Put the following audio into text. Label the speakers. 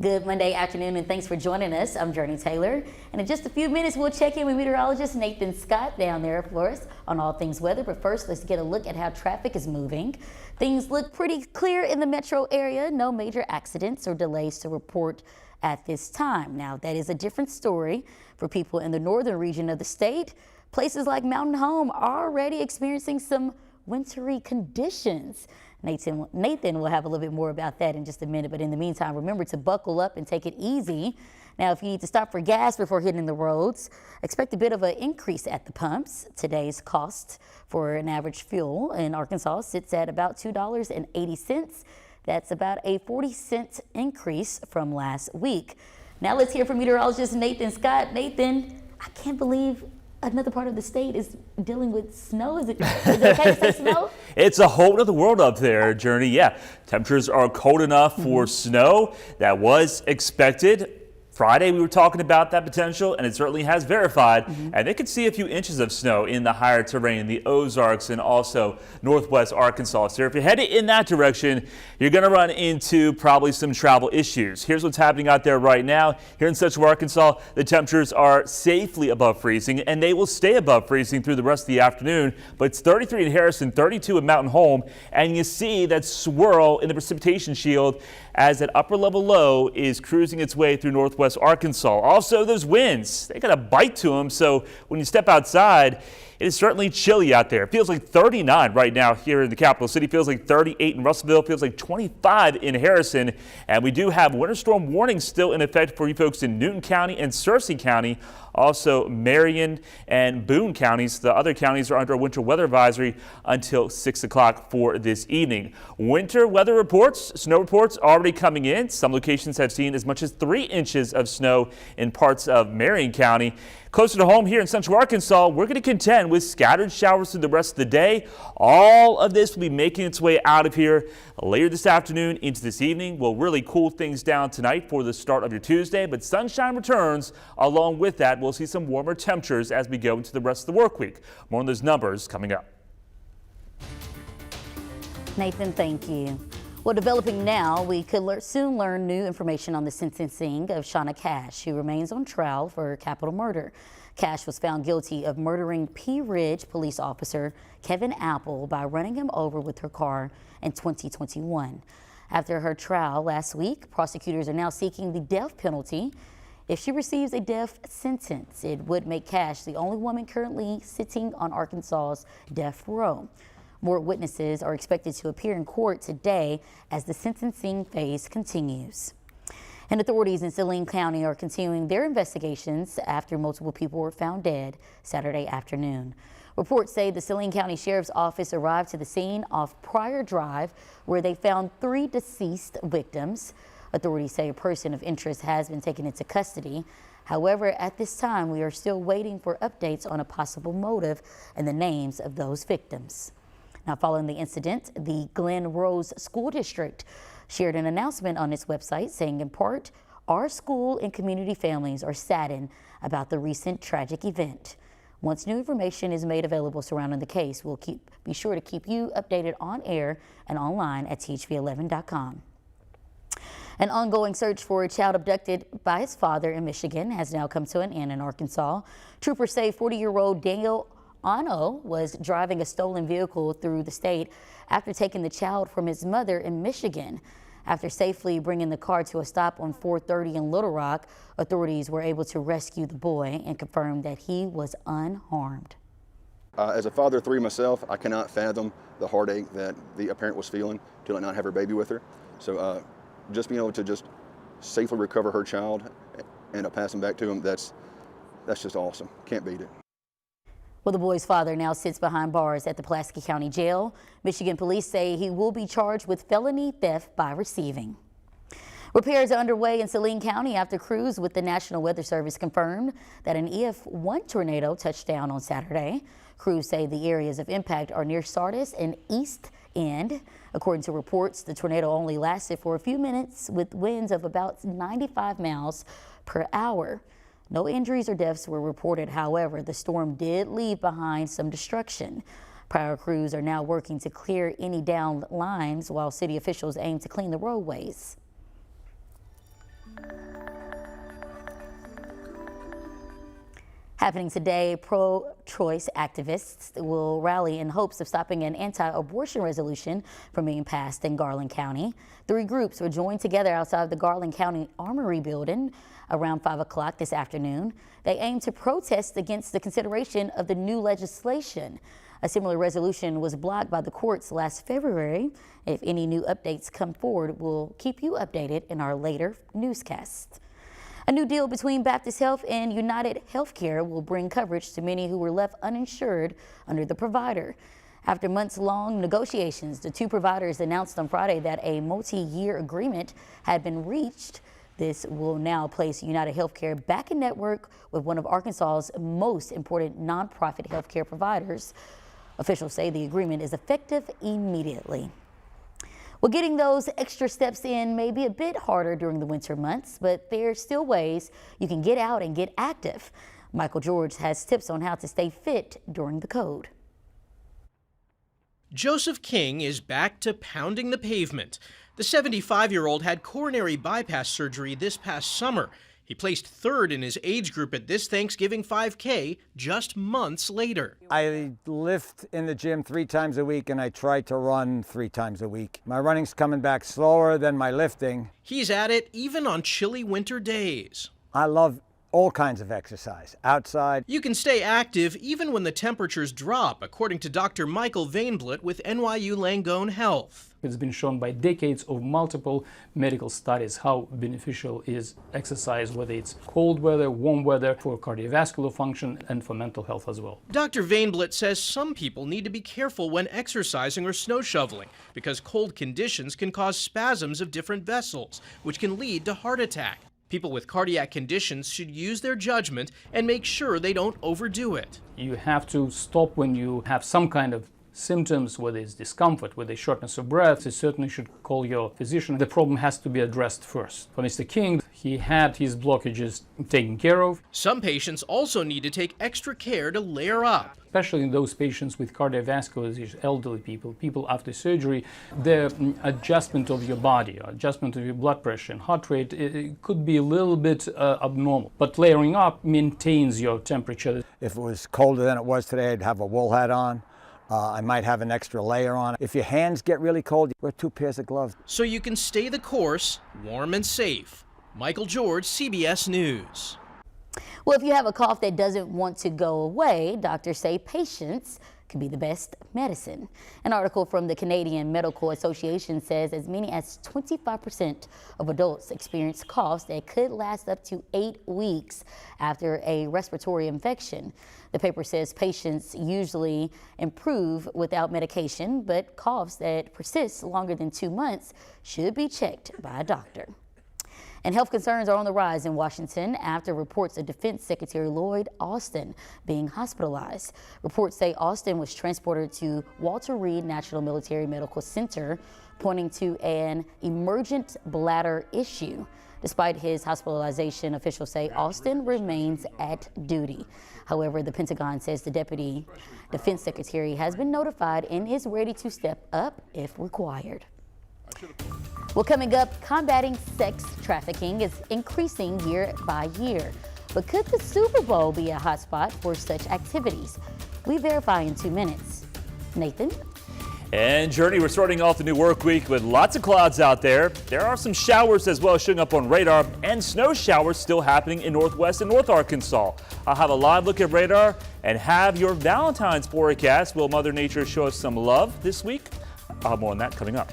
Speaker 1: Good Monday afternoon, and thanks for joining us. I'm Jurnee Taylor, and in just a few minutes we'll check in with meteorologist Nathan Scott down there for us on all things weather. But first, let's get a look at how traffic is moving. Things look pretty clear in the metro area. No major accidents or delays to report at this time. Now, that is a different story for people in the northern region of the state. Places like Mountain Home are already experiencing some wintry conditions. Nathan will have a little bit more about that in just a minute, but in the meantime, remember to buckle up and take it easy. Now, if you need to stop for gas before hitting the roads, expect a bit of an increase at the pumps. Today's cost for an average fuel in Arkansas sits at about $2.80. That's about a 40-cent increase from last week. Now let's hear from meteorologist Nathan Scott. Nathan, I can't believe another part of the state is dealing with snow. Is it okay to say snow?
Speaker 2: It's a whole other world up there, Jurnee. Yeah, temperatures are cold enough for snow. That was expected. Friday, we were talking about that potential, and it certainly has verified. And they could see a few inches of snow in the higher terrain, the Ozarks, and also northwest Arkansas. So if you're headed in that direction, you're going to run into probably some travel issues. Here's what's happening out there right now. Here in central Arkansas, the temperatures are safely above freezing, and they will stay above freezing through the rest of the afternoon. But it's 33 in Harrison, 32 in Mountain Home, and you see that swirl in the precipitation shield as that upper level low is cruising its way through northwest Arkansas. Also, those winds, they got a bite to them. So when you step outside, it is certainly chilly out there. It feels like 39 right now here in the capital city. Feels like 38 in Russellville. Feels like 25 in Harrison. And we do have winter storm warnings still in effect for you folks in Newton County and Searcy County. Also, Marion and Boone counties. The other counties are under a winter weather advisory until 6 o'clock for this evening. Winter weather reports, snow reports already coming in. Some locations have seen as much as 3 inches of snow in parts of Marion County. Closer to home here in central Arkansas, we're going to contend with scattered showers through the rest of the day. All of this will be making its way out of here later this afternoon into this evening. Will really cool things down tonight for the start of your Tuesday, but sunshine returns. Along with that, we'll see some warmer temperatures as we go into the rest of the work week. More on those numbers coming up.
Speaker 1: Nathan, thank you. Well, developing now, we could soon learn new information on the sentencing of Shauna Cash, who remains on trial for capital murder. Cash was found guilty of murdering Pea Ridge police officer Kevin Apple by running him over with her car in 2021. After her trial last week, prosecutors are now seeking the death penalty. If she receives a death sentence, it would make Cash the only woman currently sitting on Arkansas's death row. More witnesses are expected to appear in court today as the sentencing phase continues. And authorities in Saline County are continuing their investigations after multiple people were found dead Saturday afternoon. Reports say the Saline County Sheriff's Office arrived to the scene off Pryor Drive, where they found 3 deceased victims. Authorities say a person of interest has been taken into custody. However, at this time, we are still waiting for updates on a possible motive and the names of those victims. Now, following the incident, the Glen Rose School District shared an announcement on its website saying, in part, our school and community families are saddened about the recent tragic event. Once new information is made available surrounding the case, we'll be sure to keep you updated on air and online at THV11.com. An ongoing search for a child abducted by his father in Michigan has now come to an end in Arkansas. Troopers say 40-year-old Daniel Ano was driving a stolen vehicle through the state after taking the child from his mother in Michigan. After safely bringing the car to a stop on 430 in Little Rock, authorities were able to rescue the boy and confirm that he was unharmed.
Speaker 3: As a father of 3 myself, I cannot fathom the heartache that a parent was feeling to not have her baby with her. So just being able to just safely recover her child and pass him back to him, that's just awesome. Can't beat it.
Speaker 1: Well, the boy's father now sits behind bars at the Pulaski County Jail. Michigan police say he will be charged with felony theft by receiving. Repairs are underway in Saline County after crews with the National Weather Service confirmed that an EF1 tornado touched down on Saturday. Crews say the areas of impact are near Sardis and East End. According to reports, the tornado only lasted for a few minutes with winds of about 95 miles per hour. No injuries or deaths were reported. However, the storm did leave behind some destruction. Power crews are now working to clear any downed lines while city officials aim to clean the roadways. Happening today, pro-choice activists will rally in hopes of stopping an anti-abortion resolution from being passed in Garland County. 3 groups were joined together outside the Garland County Armory building around 5 o'clock this afternoon. They aim to protest against the consideration of the new legislation. A similar resolution was blocked by the courts last February. If any new updates come forward, we'll keep you updated in our later newscast. A new deal between Baptist Health and United Healthcare will bring coverage to many who were left uninsured under the provider. After months-long negotiations, the 2 providers announced on Friday that a multi-year agreement had been reached. This will now place United Healthcare back in network with one of Arkansas's most important nonprofit healthcare providers. Officials say the agreement is effective immediately. Well, getting those extra steps in may be a bit harder during the winter months, but there's still ways you can get out and get active. Michael George has tips on how to stay fit during the cold.
Speaker 4: Joseph King is back to pounding the pavement. The 75-year-old had coronary bypass surgery this past summer. He placed 3rd in his age group at this Thanksgiving 5K just months later.
Speaker 5: I lift in the gym 3 times a week and I try to run 3 times a week. My running's coming back slower than my lifting.
Speaker 4: He's at it even on chilly winter days.
Speaker 5: I love all kinds of exercise, outside.
Speaker 4: You can stay active even when the temperatures drop, according to Dr. Michael Vainblut with NYU Langone Health.
Speaker 6: It's been shown by decades of multiple medical studies how beneficial is exercise, whether it's cold weather, warm weather, for cardiovascular function and for mental health as well.
Speaker 4: Dr. Vainblut says some people need to be careful when exercising or snow shoveling because cold conditions can cause spasms of different vessels, which can lead to heart attack. People with cardiac conditions should use their judgment and make sure they don't overdo it.
Speaker 6: You have to stop when you have some kind of symptoms, whether it's discomfort, whether it's shortness of breath. You certainly should call your physician. The problem has to be addressed first. For Mr. King, he had his blockages taken care of.
Speaker 4: Some patients also need to take extra care to layer up.
Speaker 6: Especially in those patients with cardiovascular disease, elderly people after surgery, the adjustment of your body, adjustment of your blood pressure and heart rate, it could be a little bit abnormal. But layering up maintains your temperature.
Speaker 5: If it was colder than it was today, I'd have a wool hat on. I might have an extra layer on. If your hands get really cold, wear 2 pairs of gloves.
Speaker 4: So you can stay the course, warm and safe. Michael George, CBS News.
Speaker 1: Well, if you have a cough that doesn't want to go away, doctors say patience can be the best medicine. An article from the Canadian Medical Association says as many as 25% of adults experience coughs that could last up to 8 weeks after a respiratory infection. The paper says patients usually improve without medication, but coughs that persist longer than 2 months should be checked by a doctor. And health concerns are on the rise in Washington after reports of Defense Secretary Lloyd Austin being hospitalized. Reports say Austin was transported to Walter Reed National Military Medical Center, pointing to an emergent bladder issue. Despite his hospitalization, officials say Austin remains at duty. However, the Pentagon says the Deputy Defense Secretary has been notified and is ready to step up if required. Well, coming up, combating sex trafficking is increasing year by year. But could the Super Bowl be a hotspot for such activities? We verify in 2 minutes. Nathan?
Speaker 2: And Jurnee, we're starting off the new work week with lots of clouds out there. There are some showers as well showing up on radar, and snow showers still happening in northwest and north Arkansas. I'll have a live look at radar and have your Valentine's forecast. Will Mother Nature show us some love this week? I'll have more on that coming up.